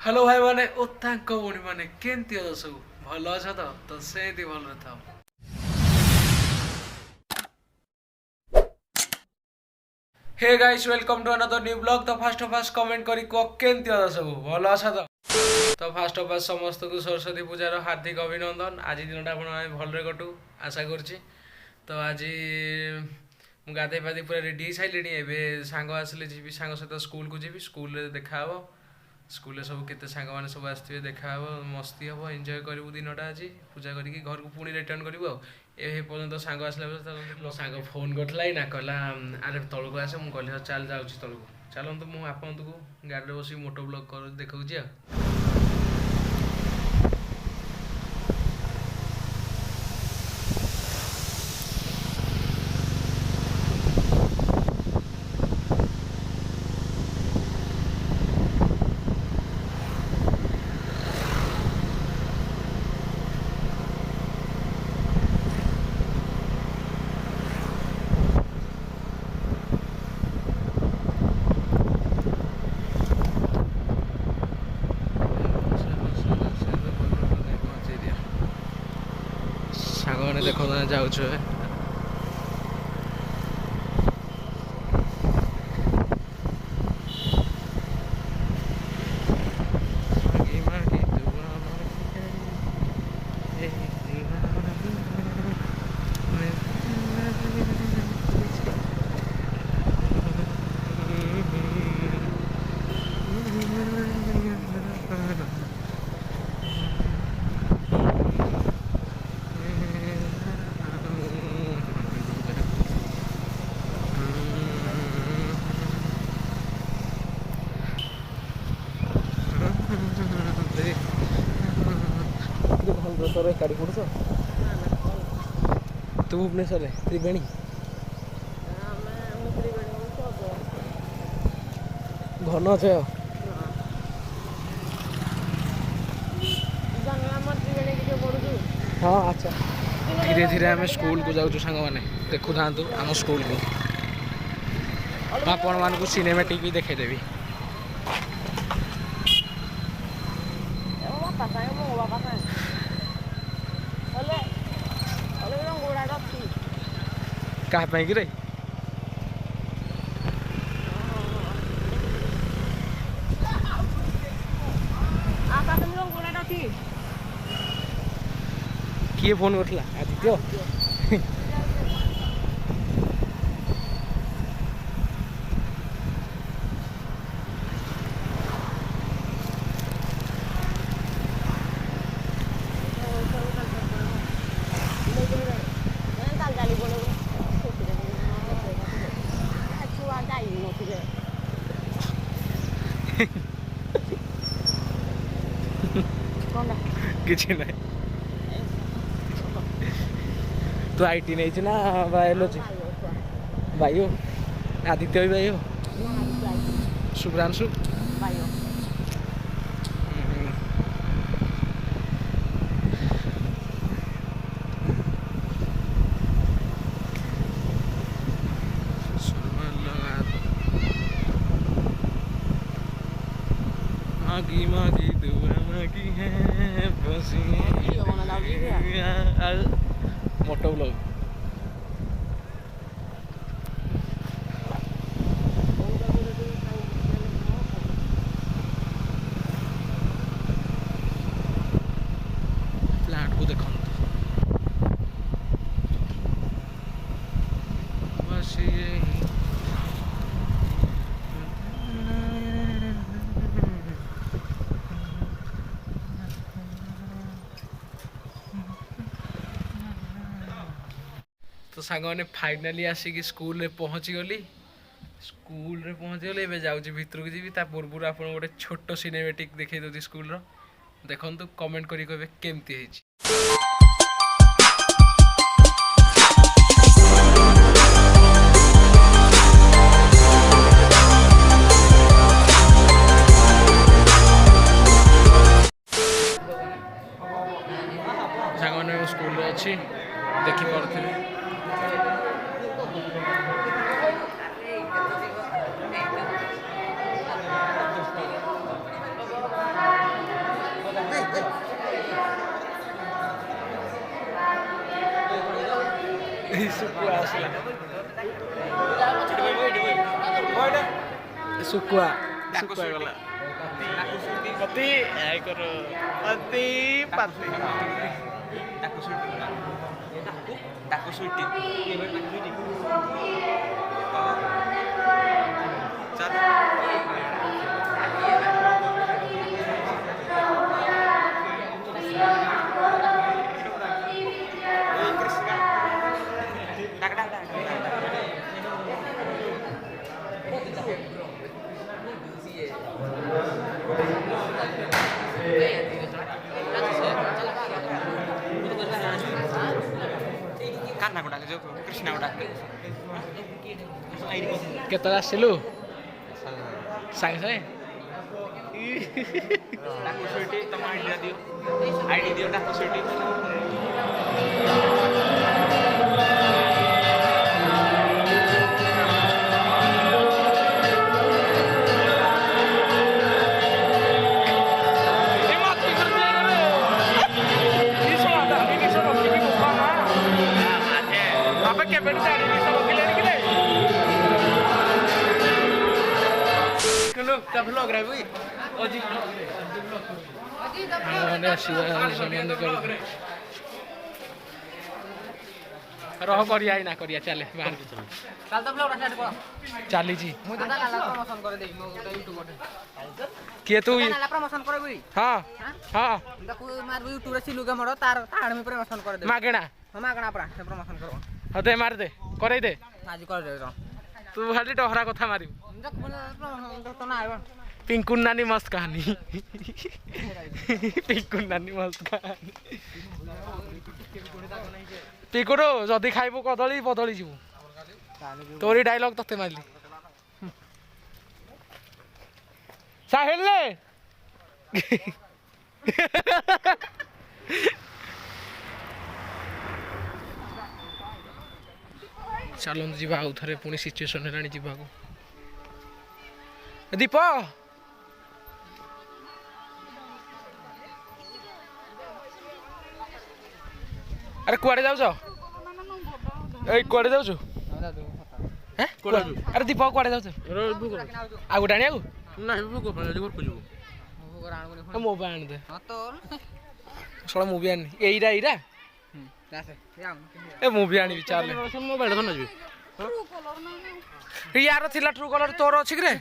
Hello भाई माने भौणी मैंने केमती अछ सब भल अछ तो सेमती भल था। Hey guys welcome to another new blog. तो फर्स्ट ऑफ ऑल कमेंट करी को केमती अछ सब भल अछ तो फर्स्ट ऑफ ऑल समस्त को सरस्वती पूजार हार्दिक अभिनंदन। आज दिनटा आपण भलरे कटू आशा करछि। तो आज गाधे पाधे पूरा रेडी सारे एवं सांग आसिले जी सांग सहित स्कूल को जी स्कूल देखा हे स्कूल सब केते सांग मैंने सब आसवे देखा हे मस्ती हम एंजॉय करूँ दिनटा आज पूजा करके घर को पुणी रिटर्न करूँ ए पर्यटन सांग आसला मो सांग फोन करता ही ना कहला अरे तलक आसे मुझे कहली चल जाऊँगी तलक चलतु मुझे आपन को गाड़ी में बस मोटो ब्लॉग कर देखा सांग देखो जाऊँ ତୋର ଏକାଠି ପଢୁଛ ତୁ ଭୁବନେଶ୍ୱରରେ ତ୍ରିବେଣୀ ଘନ ଅଛ हाँ अच्छा धीरे धीरे आम स्कूल को जाऊँ सांग मैंने देखु था आम स्कूल को आपण मान को सिनेमेटिक भी देखेदेवी कहाँ कि रे किए फोन करथिला आदित्य किसी ना तू आईटी नहीं ना बायोलॉजी बायो आदित्य भी बायो शुभ्रांशु मागी मागी दुआ मागी है बसी मोटो ब्लॉग प्लांट को देखो बस यही तो सांग मैंने फाइनाली आसिक स्कूल रे पहुँची गली एवं जाऊँगी भितर को जी पूर्व आप गोटे छोट सिनेमेटिक देखई दूसरी स्कूल देखु कमेंट करी कहे केमती है सांग मैंने स्कूल अच्छी देखी पारे सुकुआ आसला सुकुआ सुकुआ गला पति आई करो पति पति Taku suiti. Karena aku udah Joko, Krishna udah. Kita asilu. Saya. Taku suiti teman dia dia. ID dia taku suiti. vlog रे भाई अजी मैंने शिवा संबंध कर रह करिया ना करिया चले बाहर चल तो ब्लॉग स्टार्ट कर चली जी मु दादा लाला प्रमोशन करे देई मो YouTube रे के तू लाला प्रमोशन करे बई हां हां देखो मार YouTube रे सिलु के मरो तार ताड़ में प्रमोशन करे दे मागेना मागना परा प्रमोशन करो हते मार दे करे दे आज कर दे तू खाली डहरा कथा मारिब देख प्रमोशन तो ना आइबो पिंकू नानी मस्त कहानी पिंकू नानी मस्त कहानी पिंकुरो जदि खाइबो कदली बदली जीवु तोरी डायलॉग तते मारली साहिल ले चलन जीवा आउ थरे पुणी सिचुएशन हेलानी जीवा को दीप अरे कुआडे जाउछ ए कुआडे जाउछ हैं अरे दीप कुआडे जाउछ आ गुडाणी आगु ना बुक पर घर को जो मोबाइल आन दे हां तो सोला मूवी आन एईरा एईरा ए मूवी आनी चल मोबाइल धन जी यार थिला ट्रू कलर तोर अछि रे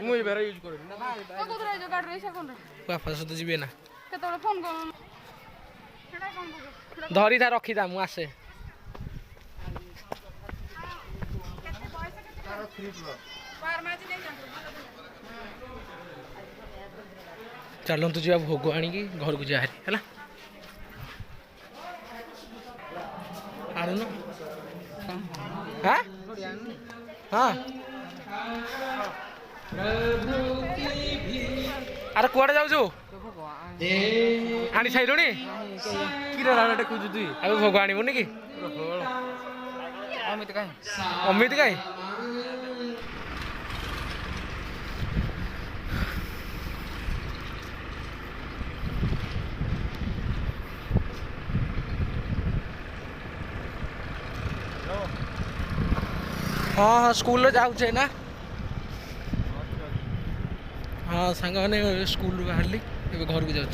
मुई बेरा यूज करे कोतरा जो गाड रे से कोन रे वापस तो जीबे ना केतोले फोन कर केडा कोन धरी था रखी दा मु आसे चलन तू जीवा भोग आनी की घर को जा हरी हैला आनु हां हां अरे कुआडे जाउ छु आनी छाइरोनी किरा राडा कुजु तुई अब भोग आनी मुनी की अमित काई हाँ हाँ स्कूल जाऊे ना हाँ सांग मैंने स्कूल बाहरली ए घर को जाऊँ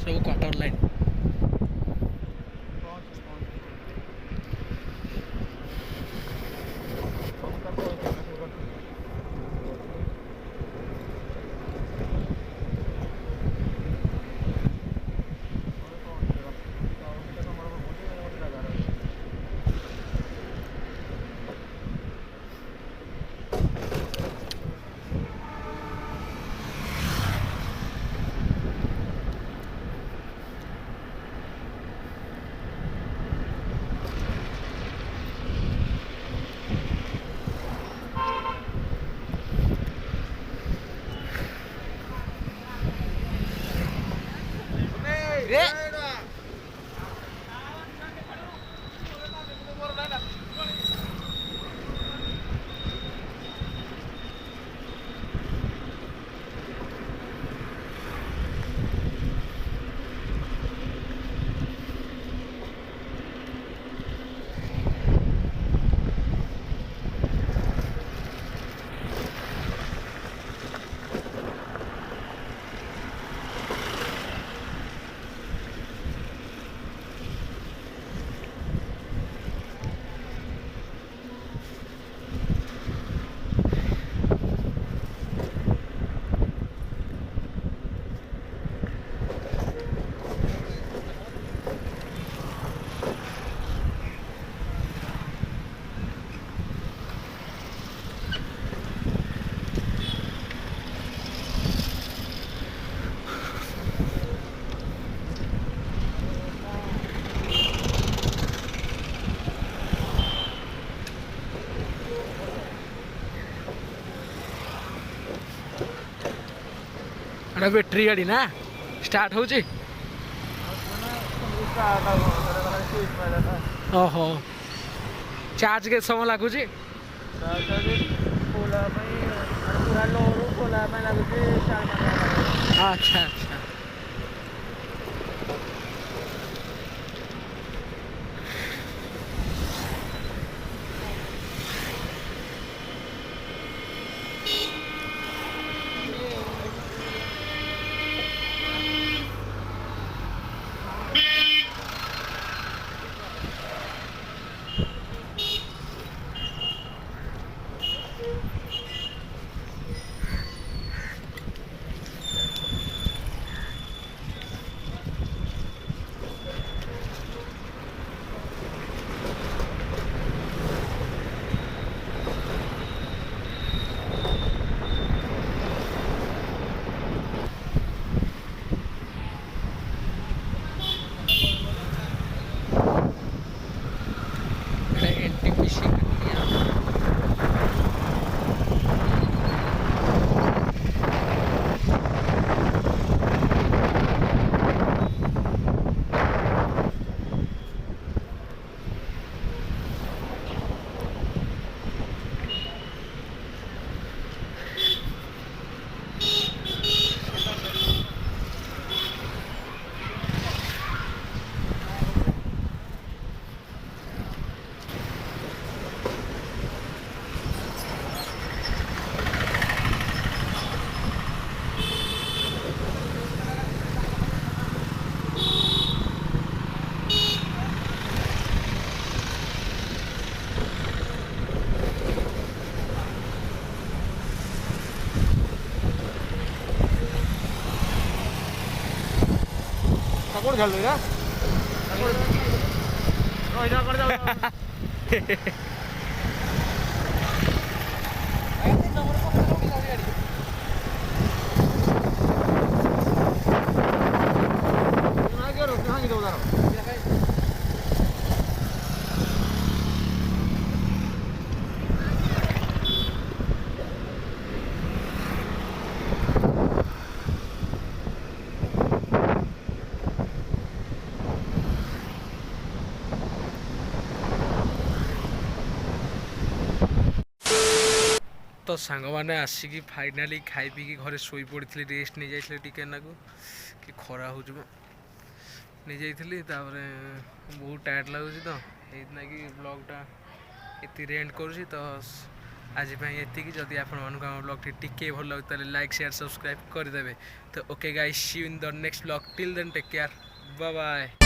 सब क्वार्टर लाइन ଏଟା ବ୍ୟାଟେରୀ ଗାଡ଼ି ନା ଷ୍ଟାର୍ଟ ହେଉଛି ଓହୋ ଚାର୍ଜ କେତେ ସମୟ ଲାଗୁଛି ଆଚ୍ଛା ଆଚ୍ଛା NTPC କୋଉଠି ଛାଡ଼ିଲୁ ଏଇଟା ଏଇଟା କୁଆଡ଼େ ଯାଉଛ ଭାଙ୍ଗି ଦେବୁ ତାର ତ ସାଙ୍ଗମାନେ ଆସିକି ଫାଇନାଲି ଖାଇ ପିଇକି ଘରେ ଶୋଇ ପଡ଼ିଥିଲି ରେଷ୍ଟ ନେଇଯାଇଥିଲି ଟିକେ ନାକୁ କି ଖରା ହେଉଛି ମ ନେଇଯାଇଥିଲି ତାପରେ ବହୁତ ଟାୟାର୍ଡ଼ ଲାଗୁଛି ତ ସେଇଥିଲାଗି ବ୍ଲଗ୍ଟା ଏତିକି ଏଣ୍ଡ କରୁଛି ତ ଆଜି ପାଇଁ ଏତିକି ଯଦି ଆପଣମାନଙ୍କୁ ଆମ ବ୍ଲଗ୍ଟି ଟିକେ ଭଲ ଲାଗୁଛି ତାହେଲେ ଲାଇକ୍ ସେୟାର ସବସ୍କ୍ରାଇବ୍ କରିଦେବେ ତ okay guys see you in the next blog till then take care bye bye